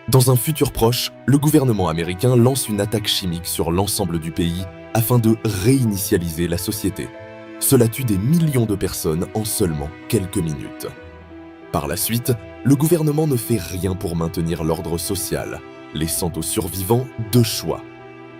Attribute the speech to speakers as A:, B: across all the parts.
A: Dans un futur proche, le gouvernement américain lance une attaque chimique sur l'ensemble du pays afin de réinitialiser la société. Cela tue des millions de personnes en seulement quelques minutes. Par la suite, le gouvernement ne fait rien pour maintenir l'ordre social, laissant aux survivants deux choix.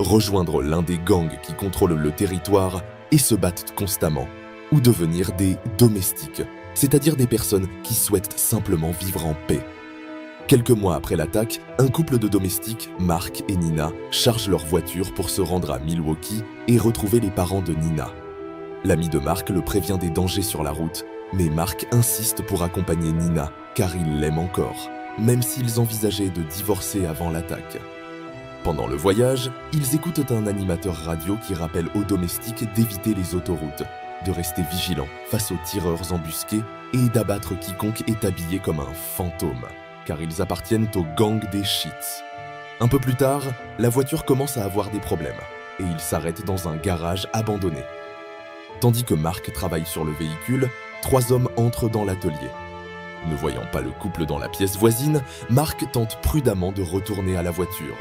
A: Rejoindre l'un des gangs qui contrôlent le territoire et se battent constamment, ou devenir des domestiques, c'est-à-dire des personnes qui souhaitent simplement vivre en paix. Quelques mois après l'attaque, un couple de domestiques, Mark et Nina, chargent leur voiture pour se rendre à Milwaukee et retrouver les parents de Nina. L'ami de Mark le prévient des dangers sur la route, mais Mark insiste pour accompagner Nina, car il l'aime encore, même s'ils envisageaient de divorcer avant l'attaque. Pendant le voyage, ils écoutent un animateur radio qui rappelle aux domestiques d'éviter les autoroutes, de rester vigilants face aux tireurs embusqués et d'abattre quiconque est habillé comme un fantôme, car ils appartiennent au gang des Sheets. Un peu plus tard, la voiture commence à avoir des problèmes et il s'arrête dans un garage abandonné. Tandis que Mark travaille sur le véhicule, 3 hommes entrent dans l'atelier. Ne voyant pas le couple dans la pièce voisine, Mark tente prudemment de retourner à la voiture.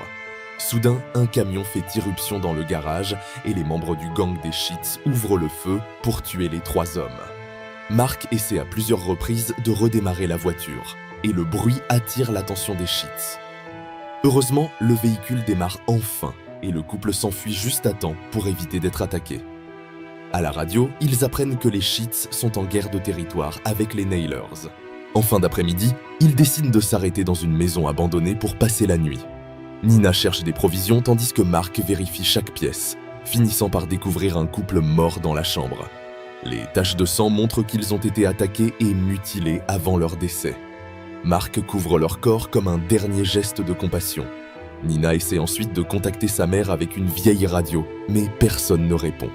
A: Soudain, un camion fait irruption dans le garage et les membres du gang des Sheets ouvrent le feu pour tuer les 3 hommes. Mark essaie à plusieurs reprises de redémarrer la voiture et le bruit attire l'attention des Sheets. Heureusement, le véhicule démarre enfin et le couple s'enfuit juste à temps pour éviter d'être attaqué. À la radio, ils apprennent que les Sheets sont en guerre de territoire avec les Nailers. En fin d'après-midi, ils décident de s'arrêter dans une maison abandonnée pour passer la nuit. Nina cherche des provisions tandis que Mark vérifie chaque pièce, finissant par découvrir un couple mort dans la chambre. Les taches de sang montrent qu'ils ont été attaqués et mutilés avant leur décès. Mark couvre leur corps comme un dernier geste de compassion. Nina essaie ensuite de contacter sa mère avec une vieille radio, mais personne ne répond.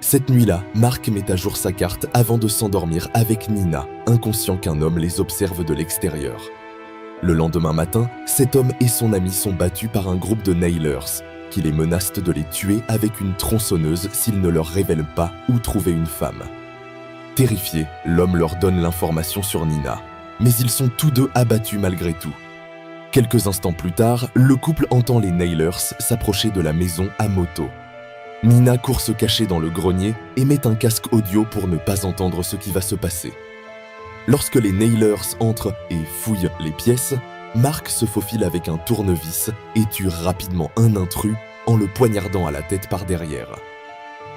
A: Cette nuit-là, Mark met à jour sa carte avant de s'endormir avec Nina, inconscient qu'un homme les observe de l'extérieur. Le lendemain matin, cet homme et son ami sont battus par un groupe de Nailers, qui les menacent de les tuer avec une tronçonneuse s'ils ne leur révèlent pas où trouver une femme. Terrifié, l'homme leur donne l'information sur Nina, mais ils sont tous deux abattus malgré tout. Quelques instants plus tard, le couple entend les Nailers s'approcher de la maison à moto. Nina court se cacher dans le grenier et met un casque audio pour ne pas entendre ce qui va se passer. Lorsque les Nailers entrent et fouillent les pièces, Mark se faufile avec un tournevis et tue rapidement un intrus en le poignardant à la tête par derrière.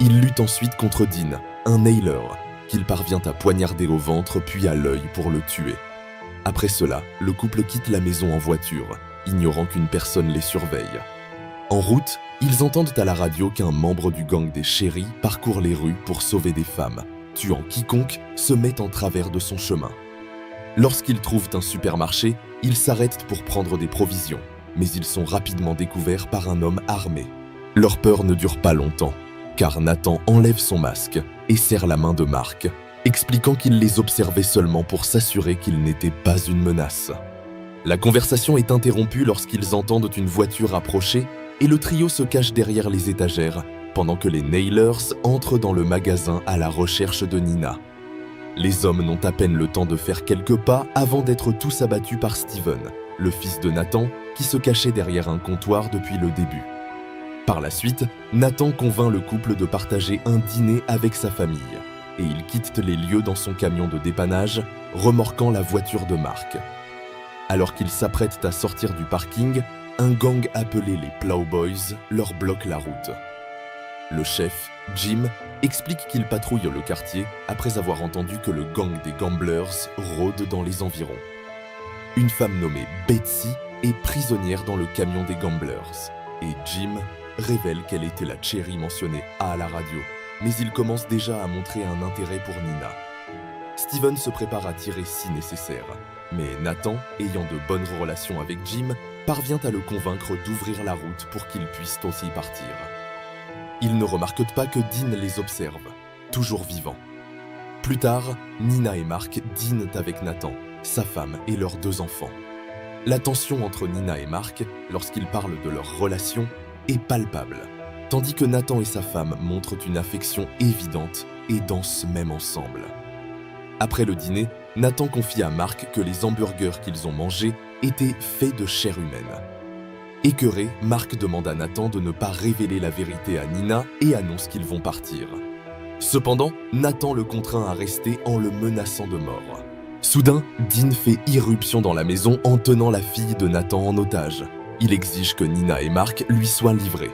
A: Il lutte ensuite contre Dean, un Nailer, qu'il parvient à poignarder au ventre puis à l'œil pour le tuer. Après cela, le couple quitte la maison en voiture, ignorant qu'une personne les surveille. En route, ils entendent à la radio qu'un membre du gang des Cherry parcourt les rues pour sauver des femmes, tuant quiconque se met en travers de son chemin. Lorsqu'ils trouvent un supermarché, ils s'arrêtent pour prendre des provisions, mais ils sont rapidement découverts par un homme armé. Leur peur ne dure pas longtemps, car Nathan enlève son masque et serre la main de Mark, expliquant qu'il les observait seulement pour s'assurer qu'ils n'étaient pas une menace. La conversation est interrompue lorsqu'ils entendent une voiture approcher et le trio se cache derrière les étagères pendant que les Nailers entrent dans le magasin à la recherche de Nina. Les hommes n'ont à peine le temps de faire quelques pas avant d'être tous abattus par Steven, le fils de Nathan, qui se cachait derrière un comptoir depuis le début. Par la suite, Nathan convainc le couple de partager un dîner avec sa famille, et il quitte les lieux dans son camion de dépannage, remorquant la voiture de Mark. Alors qu'ils s'apprêtent à sortir du parking, un gang appelé les Plowboys leur bloque la route. Le chef, Jim, explique qu'il patrouille le quartier après avoir entendu que le gang des Gamblers rôde dans les environs. Une femme nommée Betsy est prisonnière dans le camion des Gamblers, et Jim révèle qu'elle était la Cherry mentionnée à la radio, mais il commence déjà à montrer un intérêt pour Nina. Steven se prépare à tirer si nécessaire, mais Nathan, ayant de bonnes relations avec Jim, parvient à le convaincre d'ouvrir la route pour qu'ils puissent aussi partir. Ils ne remarquent pas que Dean les observe, toujours vivant. Plus tard, Nina et Mark dînent avec Nathan, sa femme et leurs 2 enfants. La tension entre Nina et Mark, lorsqu'ils parlent de leur relation, est palpable, tandis que Nathan et sa femme montrent une affection évidente et dansent même ensemble. Après le dîner, Nathan confie à Mark que les hamburgers qu'ils ont mangés était fait de chair humaine. Écœuré, Mark demande à Nathan de ne pas révéler la vérité à Nina et annonce qu'ils vont partir. Cependant, Nathan le contraint à rester en le menaçant de mort. Soudain, Dean fait irruption dans la maison en tenant la fille de Nathan en otage. Il exige que Nina et Mark lui soient livrés.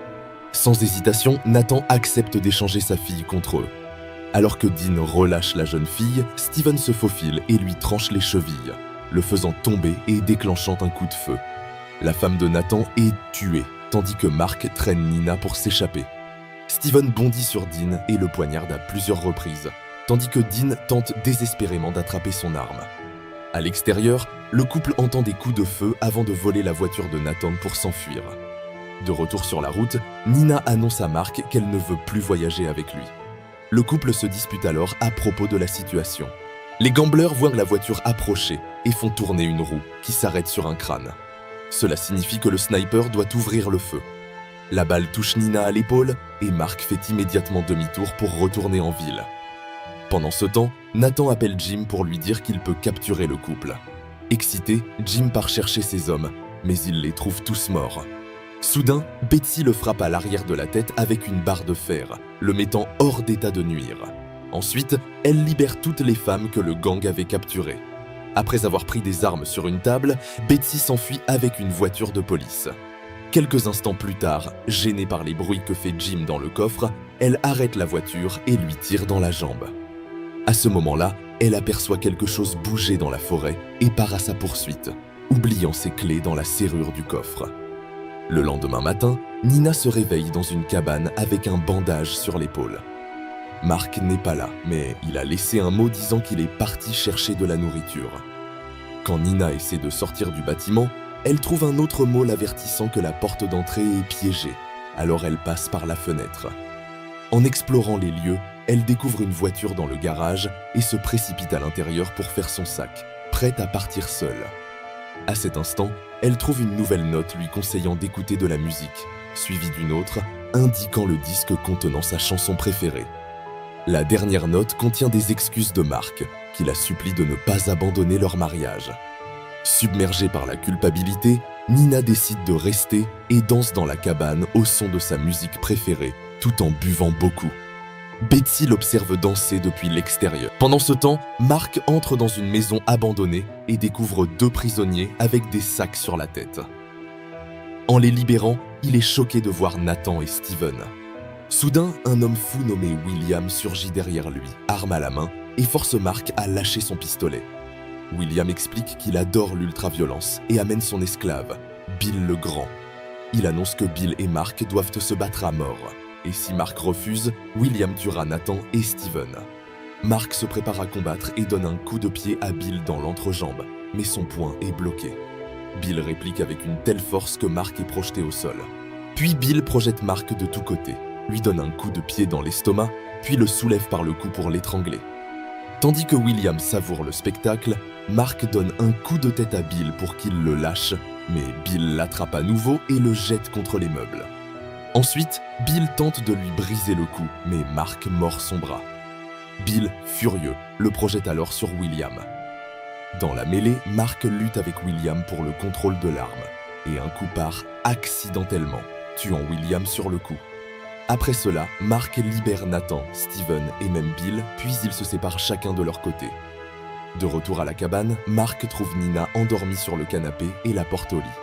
A: Sans hésitation, Nathan accepte d'échanger sa fille contre eux. Alors que Dean relâche la jeune fille, Steven se faufile et lui tranche les chevilles, le faisant tomber et déclenchant un coup de feu. La femme de Nathan est tuée, tandis que Mark traîne Nina pour s'échapper. Steven bondit sur Dean et le poignarde à plusieurs reprises, tandis que Dean tente désespérément d'attraper son arme. À l'extérieur, le couple entend des coups de feu avant de voler la voiture de Nathan pour s'enfuir. De retour sur la route, Nina annonce à Mark qu'elle ne veut plus voyager avec lui. Le couple se dispute alors à propos de la situation. Les gamblers voient la voiture approcher et font tourner une roue qui s'arrête sur un crâne. Cela signifie que le sniper doit ouvrir le feu. La balle touche Nina à l'épaule et Mark fait immédiatement demi-tour pour retourner en ville. Pendant ce temps, Nathan appelle Jim pour lui dire qu'il peut capturer le couple. Excité, Jim part chercher ses hommes, mais il les trouve tous morts. Soudain, Betsy le frappe à l'arrière de la tête avec une barre de fer, le mettant hors d'état de nuire. Ensuite, elle libère toutes les femmes que le gang avait capturées. Après avoir pris des armes sur une table, Betsy s'enfuit avec une voiture de police. Quelques instants plus tard, gênée par les bruits que fait Jim dans le coffre, elle arrête la voiture et lui tire dans la jambe. À ce moment-là, elle aperçoit quelque chose bouger dans la forêt et part à sa poursuite, oubliant ses clés dans la serrure du coffre. Le lendemain matin, Nina se réveille dans une cabane avec un bandage sur l'épaule. Mark n'est pas là, mais il a laissé un mot disant qu'il est parti chercher de la nourriture. Quand Nina essaie de sortir du bâtiment, elle trouve un autre mot l'avertissant que la porte d'entrée est piégée, alors elle passe par la fenêtre. En explorant les lieux, elle découvre une voiture dans le garage et se précipite à l'intérieur pour faire son sac, prête à partir seule. À cet instant, elle trouve une nouvelle note lui conseillant d'écouter de la musique, suivie d'une autre, indiquant le disque contenant sa chanson préférée. La dernière note contient des excuses de Mark, qui la supplie de ne pas abandonner leur mariage. Submergée par la culpabilité, Nina décide de rester et danse dans la cabane au son de sa musique préférée, tout en buvant beaucoup. Betsy l'observe danser depuis l'extérieur. Pendant ce temps, Mark entre dans une maison abandonnée et découvre 2 prisonniers avec des sacs sur la tête. En les libérant, il est choqué de voir Nathan et Steven. Soudain, un homme fou nommé William surgit derrière lui, arme à la main, et force Mark à lâcher son pistolet. William explique qu'il adore l'ultraviolence et amène son esclave, Bill le Grand. Il annonce que Bill et Mark doivent se battre à mort, et si Mark refuse, William tuera Nathan et Steven. Mark se prépare à combattre et donne un coup de pied à Bill dans l'entrejambe, mais son poing est bloqué. Bill réplique avec une telle force que Mark est projeté au sol. Puis Bill projette Mark de tous côtés, lui donne un coup de pied dans l'estomac, puis le soulève par le cou pour l'étrangler. Tandis que William savoure le spectacle, Mark donne un coup de tête à Bill pour qu'il le lâche, mais Bill l'attrape à nouveau et le jette contre les meubles. Ensuite, Bill tente de lui briser le cou, mais Mark mord son bras. Bill, furieux, le projette alors sur William. Dans la mêlée, Mark lutte avec William pour le contrôle de l'arme, et un coup part accidentellement, tuant William sur le coup. Après cela, Mark libère Nathan, Steven et même Bill, puis ils se séparent chacun de leur côté. De retour à la cabane, Mark trouve Nina endormie sur le canapé et la porte au lit.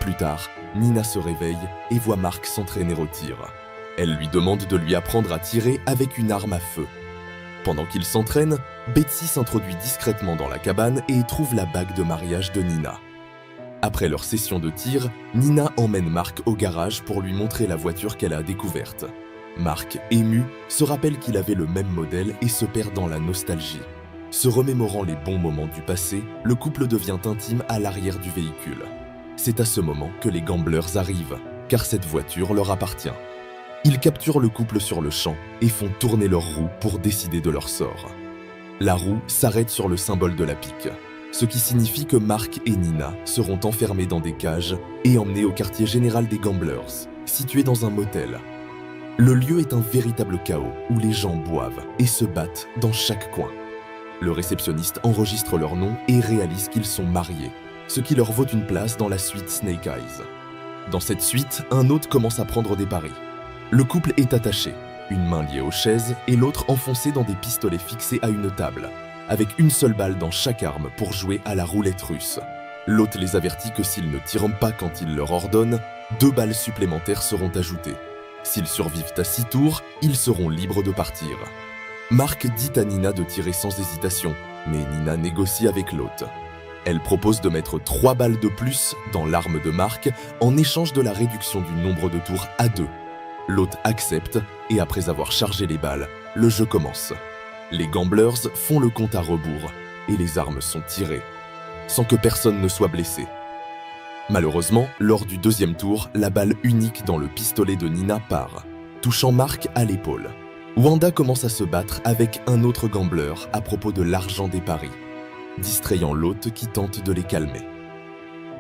A: Plus tard, Nina se réveille et voit Mark s'entraîner au tir. Elle lui demande de lui apprendre à tirer avec une arme à feu. Pendant qu'il s'entraîne, Betsy s'introduit discrètement dans la cabane et trouve la bague de mariage de Nina. Après leur session de tir, Nina emmène Mark au garage pour lui montrer la voiture qu'elle a découverte. Mark, ému, se rappelle qu'il avait le même modèle et se perd dans la nostalgie. Se remémorant les bons moments du passé, le couple devient intime à l'arrière du véhicule. C'est à ce moment que les gamblers arrivent, car cette voiture leur appartient. Ils capturent le couple sur le champ et font tourner leur roue pour décider de leur sort. La roue s'arrête sur le symbole de la pique, ce qui signifie que Mark et Nina seront enfermés dans des cages et emmenés au quartier général des gamblers, situé dans un motel. Le lieu est un véritable chaos où les gens boivent et se battent dans chaque coin. Le réceptionniste enregistre leur nom et réalise qu'ils sont mariés, ce qui leur vaut une place dans la suite Snake Eyes. Dans cette suite, un hôte commence à prendre des paris. Le couple est attaché, une main liée aux chaises et l'autre enfoncée dans des pistolets fixés à une table, avec une seule balle dans chaque arme pour jouer à la roulette russe. L'hôte les avertit que s'ils ne tirent pas quand il leur ordonne, 2 balles supplémentaires seront ajoutées. S'ils survivent à 6 tours, ils seront libres de partir. Mark dit à Nina de tirer sans hésitation, mais Nina négocie avec l'hôte. Elle propose de mettre 3 balles de plus dans l'arme de Mark en échange de la réduction du nombre de tours à 2. L'hôte accepte et après avoir chargé les balles, le jeu commence. Les gamblers font le compte à rebours et les armes sont tirées, sans que personne ne soit blessé. Malheureusement, lors du 2e tour, la balle unique dans le pistolet de Nina part, touchant Mark à l'épaule. Wanda commence à se battre avec un autre gambler à propos de l'argent des paris, distrayant l'hôte qui tente de les calmer.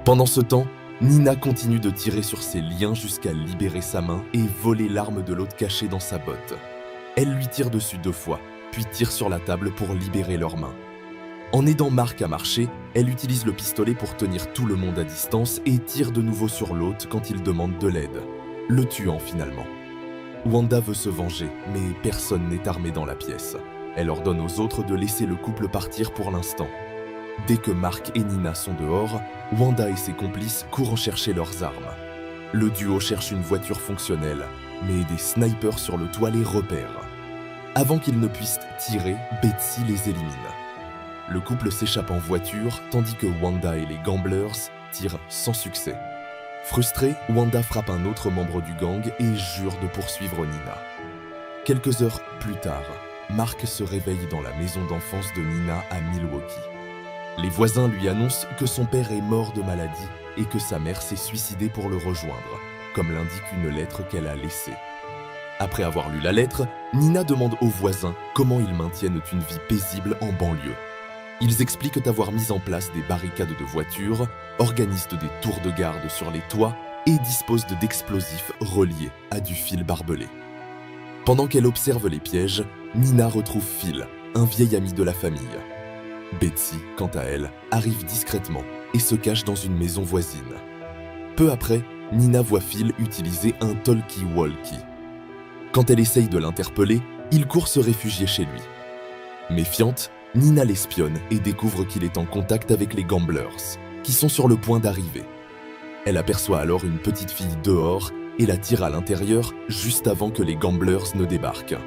A: Pendant ce temps, Nina continue de tirer sur ses liens jusqu'à libérer sa main et voler l'arme de l'autre cachée dans sa botte. Elle lui tire dessus 2 fois, puis tire sur la table pour libérer leurs mains. En aidant Mark à marcher, elle utilise le pistolet pour tenir tout le monde à distance et tire de nouveau sur l'hôte quand il demande de l'aide, le tuant finalement. Wanda veut se venger, mais personne n'est armé dans la pièce. Elle ordonne aux autres de laisser le couple partir pour l'instant. Dès que Mark et Nina sont dehors, Wanda et ses complices courent chercher leurs armes. Le duo cherche une voiture fonctionnelle, mais des snipers sur le toit les repèrent. Avant qu'ils ne puissent tirer, Betsy les élimine. Le couple s'échappe en voiture, tandis que Wanda et les gamblers tirent sans succès. Frustrée, Wanda frappe un autre membre du gang et jure de poursuivre Nina. Quelques heures plus tard, Mark se réveille dans la maison d'enfance de Nina à Milwaukee. Les voisins lui annoncent que son père est mort de maladie et que sa mère s'est suicidée pour le rejoindre, comme l'indique une lettre qu'elle a laissée. Après avoir lu la lettre, Nina demande aux voisins comment ils maintiennent une vie paisible en banlieue. Ils expliquent avoir mis en place des barricades de voitures, organisent des tours de garde sur les toits et disposent d'explosifs reliés à du fil barbelé. Pendant qu'elle observe les pièges, Nina retrouve Phil, un vieil ami de la famille. Betsy, quant à elle, arrive discrètement et se cache dans une maison voisine. Peu après, Nina voit Phil utiliser un talkie-walkie. Quand elle essaye de l'interpeller, il court se réfugier chez lui. Méfiante, Nina l'espionne et découvre qu'il est en contact avec les gamblers, qui sont sur le point d'arriver. Elle aperçoit alors une petite fille dehors et la tire à l'intérieur juste avant que les gamblers ne débarquent.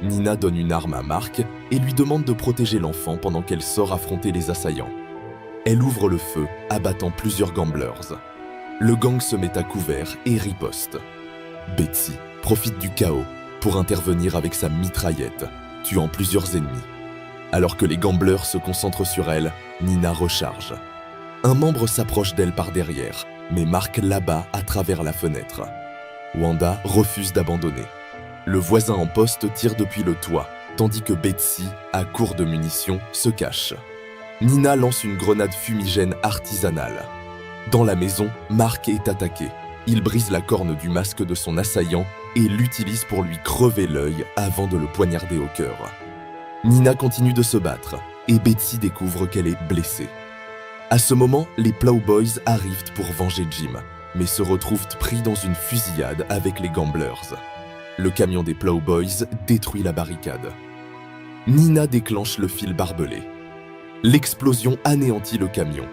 A: Nina donne une arme à Mark et lui demande de protéger l'enfant pendant qu'elle sort affronter les assaillants. Elle ouvre le feu, abattant plusieurs gamblers. Le gang se met à couvert et riposte. Betsy profite du chaos pour intervenir avec sa mitraillette, tuant plusieurs ennemis. Alors que les gamblers se concentrent sur elle, Nina recharge. Un membre s'approche d'elle par derrière, mais Mark l'abat à travers la fenêtre. Wanda refuse d'abandonner. Le voisin en poste tire depuis le toit, tandis que Betsy, à court de munitions, se cache. Nina lance une grenade fumigène artisanale. Dans la maison, Mark est attaqué. Il brise la corne du masque de son assaillant et l'utilise pour lui crever l'œil avant de le poignarder au cœur. Nina continue de se battre et Betsy découvre qu'elle est blessée. À ce moment, les Plowboys arrivent pour venger Jim, mais se retrouvent pris dans une fusillade avec les gamblers. Le camion des Plowboys détruit la barricade. Nina déclenche le fil barbelé. L'explosion anéantit le camion.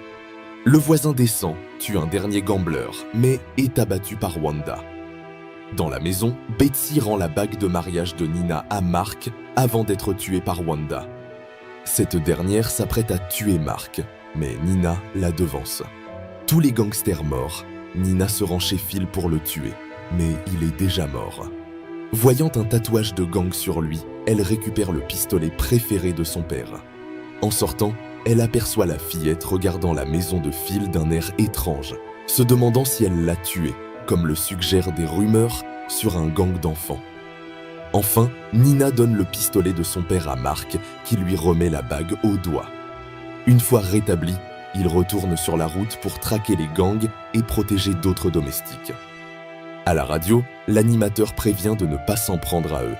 A: Le voisin descend, tue un dernier gambler, mais est abattu par Wanda. Dans la maison, Betsy rend la bague de mariage de Nina à Mark avant d'être tuée par Wanda. Cette dernière s'apprête à tuer Mark, mais Nina la devance. Tous les gangsters morts, Nina se rend chez Phil pour le tuer, mais il est déjà mort. Voyant un tatouage de gang sur lui, elle récupère le pistolet préféré de son père. En sortant, elle aperçoit la fillette regardant la maison de Phil d'un air étrange, se demandant si elle l'a tué, comme le suggèrent des rumeurs sur un gang d'enfants. Enfin, Nina donne le pistolet de son père à Mark, qui lui remet la bague au doigt. Une fois rétabli, il retourne sur la route pour traquer les gangs et protéger d'autres domestiques. À la radio, l'animateur prévient de ne pas s'en prendre à eux,